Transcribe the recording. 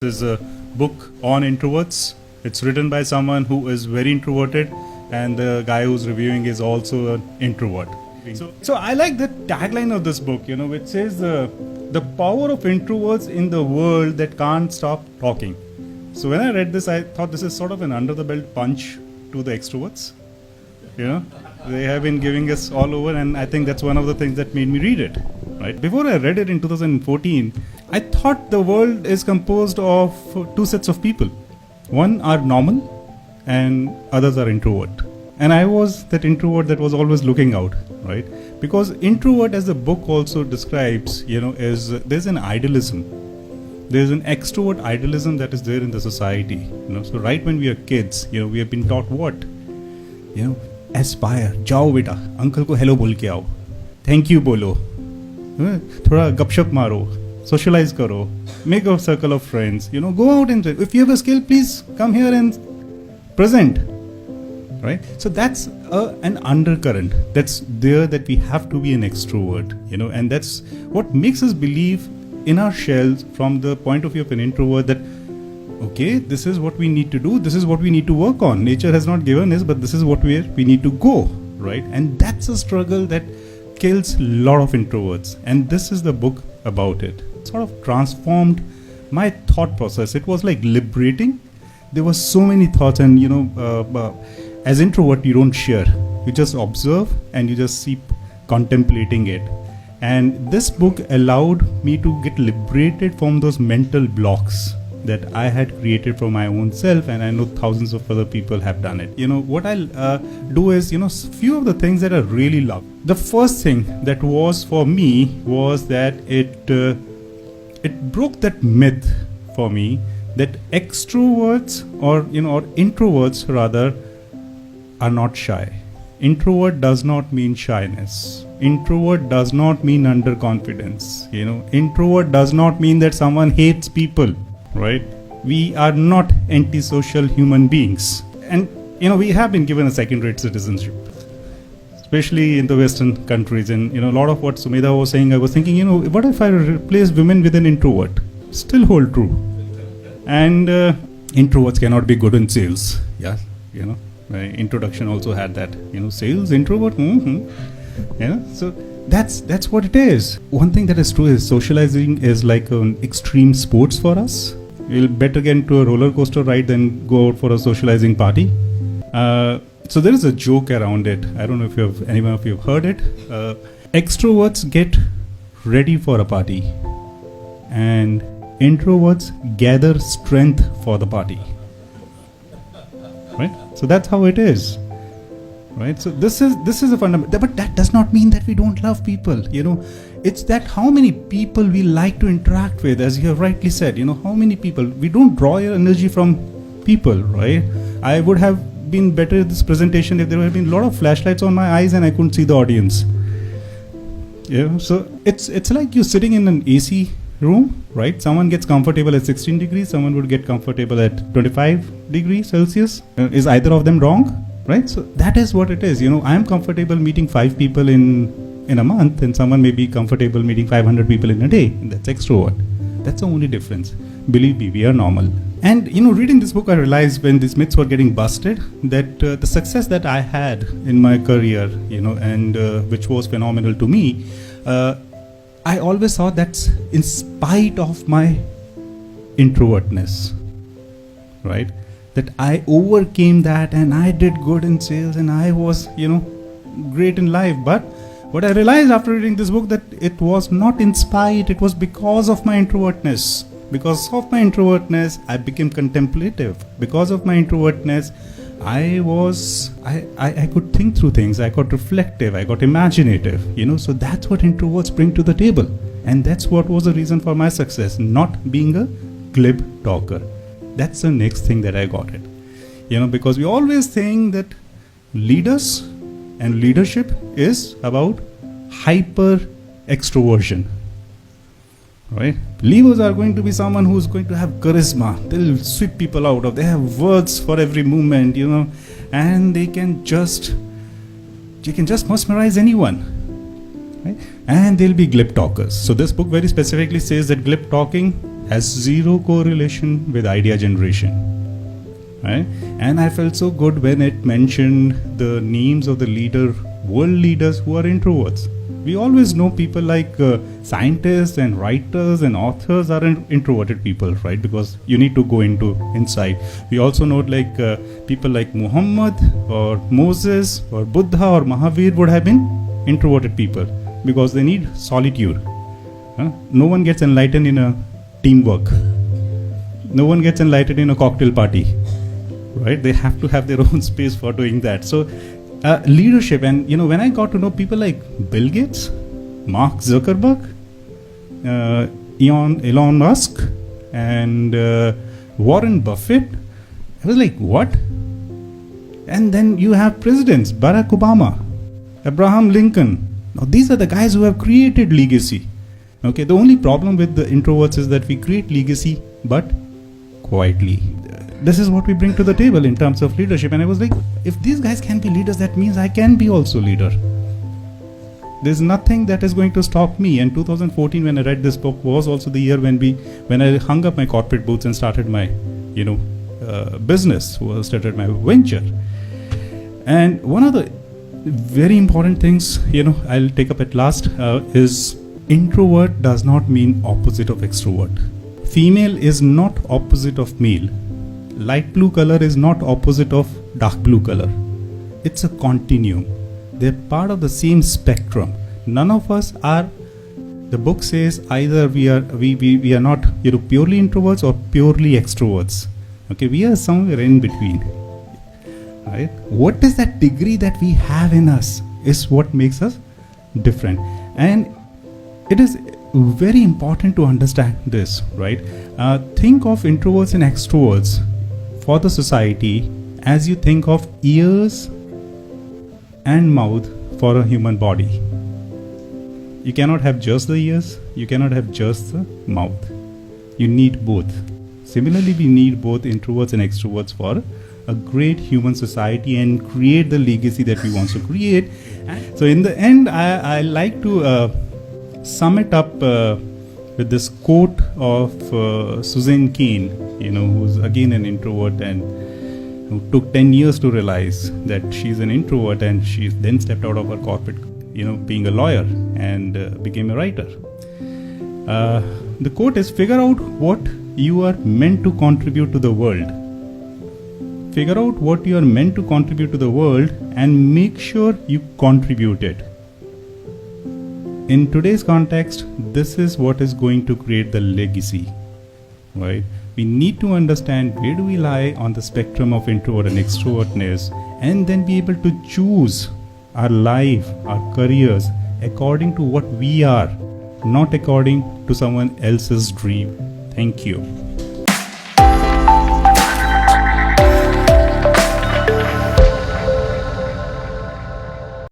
This is a book on introverts. It's written by someone who is very introverted, and the guy who's reviewing is also an introvert. So I like the tagline of this book, which says the power of introverts in the world that can't stop talking. So when I read this, I thought this is sort of an under the belt punch to the extroverts. They have been giving us all over, and I think that's one of the things that made me read it. Right? Before I read it in 2014, I thought the world is composed of two sets of people. One are normal and others are introvert. And I was that introvert that was always looking out, right? Because introvert, as the book also describes, is there's an idealism. There's an extrovert idealism that is there in the society. So right when we are kids, we have been taught what? Aspire, जाओ बेटा, uncle को hello बोल के आओ, thank you बोलो, थोड़ा गपशप मारो, socialize करो, make a circle of friends, go out and if you have a skill, please come here and present, right? So that's an undercurrent that's there, that we have to be an extrovert, and that's what makes us believe in our shells from the point of view of an introvert that okay, this is what we need to do, this is what we need to work on. Nature has not given us, but this is what we need to go, right? And that's a struggle that kills a lot of introverts. And this is the book about it. It sort of transformed my thought process. It was like liberating. There were so many thoughts, and as introvert, you don't share. You just observe and you just keep contemplating it. And this book allowed me to get liberated from those mental blocks that I had created for my own self, and I know thousands of other people have done it. What I'll do is, few of the things that I really love. The first thing that was for me was that it broke that myth for me that extroverts or introverts rather are not shy. Introvert does not mean shyness. Introvert does not mean underconfidence. Introvert does not mean that someone hates people. Right? We are not antisocial human beings. And, we have been given a second-rate citizenship, especially in the Western countries. And, a lot of what Sumedha was saying, I was thinking, what if I replace women with an introvert? Still hold true. And introverts cannot be good in sales. Yeah, my introduction also had that, sales, introvert, so that's what it is. One thing that is true is socializing is like an extreme sports for us. We'll better get into a roller coaster ride than go out for a socializing party. So there is a joke around it. I don't know if anyone of you have heard it. Extroverts get ready for a party, and introverts gather strength for the party. Right? So that's how it is. Right? So this is a fundamental, but that does not mean that we don't love people. It's that how many people we like to interact with, as you have rightly said. How many people, we don't draw your energy from people, right? I would have been better at this presentation if there had been a lot of flashlights on my eyes and I couldn't see the audience. So it's like you're sitting in an AC room, right? Someone gets comfortable at 16 degrees, someone would get comfortable at 25 degrees Celsius. Is either of them wrong? Right? So that is what it is. I'm comfortable meeting 5 people in a month, and someone may be comfortable meeting 500 people in a day. That's extrovert. That's the only difference. Believe me, we are normal. And reading this book, I realized when these myths were getting busted that the success that I had in my career, and which was phenomenal to me, I always thought that's in spite of my introvertness, right? That I overcame that and I did good in sales and I was, great in life. But what I realized after reading this book, that it was not in spite, it was because of my introvertness. Because of my introvertness, I became contemplative. Because of my introvertness, I could think through things, I got reflective, I got imaginative, so that's what introverts bring to the table. And that's what was the reason for my success, not being a glib talker. That's the next thing that I got it. Because we always think that leaders and leadership is about hyper extroversion. Right? Leaders are going to be someone who's going to have charisma. They'll sweep people out of. They have words for every movement, and they can just mesmerize anyone. Right? And they'll be glib talkers. So this book very specifically says that glib talking has zero correlation with idea generation. Right? And I felt so good when it mentioned the names of the world leaders who are introverts. We always know people like scientists and writers and authors are introverted people, right? Because you need to go inside. We also know like people like Muhammad or Moses or Buddha or Mahavir would have been introverted people because they need solitude. No one gets enlightened in a teamwork. No one gets enlightened in a cocktail party, right? They have to have their own space for doing that. So leadership, and when I got to know people like Bill Gates, Mark Zuckerberg, Elon Musk, and Warren Buffett, I was like, what? And then you have presidents, Barack Obama, Abraham Lincoln. Now these are the guys who have created legacy. Okay, the only problem with the introverts is that we create legacy, but quietly. This is what we bring to the table in terms of leadership. And I was like, if these guys can be leaders, that means I can be also leader. There's nothing that is going to stop me. And 2014, when I read this book, was also the year when I hung up my corporate boots and started my, business, started my venture. And one of the very important things, I'll take up at last, is introvert does not mean opposite of extrovert. Female is not opposite of male. Light blue color is not opposite of dark blue color. It's a continuum. They're part of the same spectrum. None of us are. The book says either we are not purely introverts or purely extroverts. Okay, we are somewhere in between. Right? What is that degree that we have in us is what makes us different. And it is very important to understand this, right? Think of introverts and extroverts for the society as you think of ears and mouth for a human body. You cannot have just the ears, you cannot have just the mouth. You need both. Similarly, we need both introverts and extroverts for a great human society and create the legacy that we want to create. So in the end, I like to sum it up with this quote of Susan Cain, who's again an introvert and who took 10 years to realize that she's an introvert, and she then stepped out of her corporate, being a lawyer, and became a writer. The quote is, figure out what you are meant to contribute to the world. Figure out what you are meant to contribute to the world and make sure you contribute it. In today's context, this is what is going to create the legacy, right? We need to understand where do we lie on the spectrum of introvert and extrovertness, and then be able to choose our life, our careers, according to what we are, not according to someone else's dream. Thank you.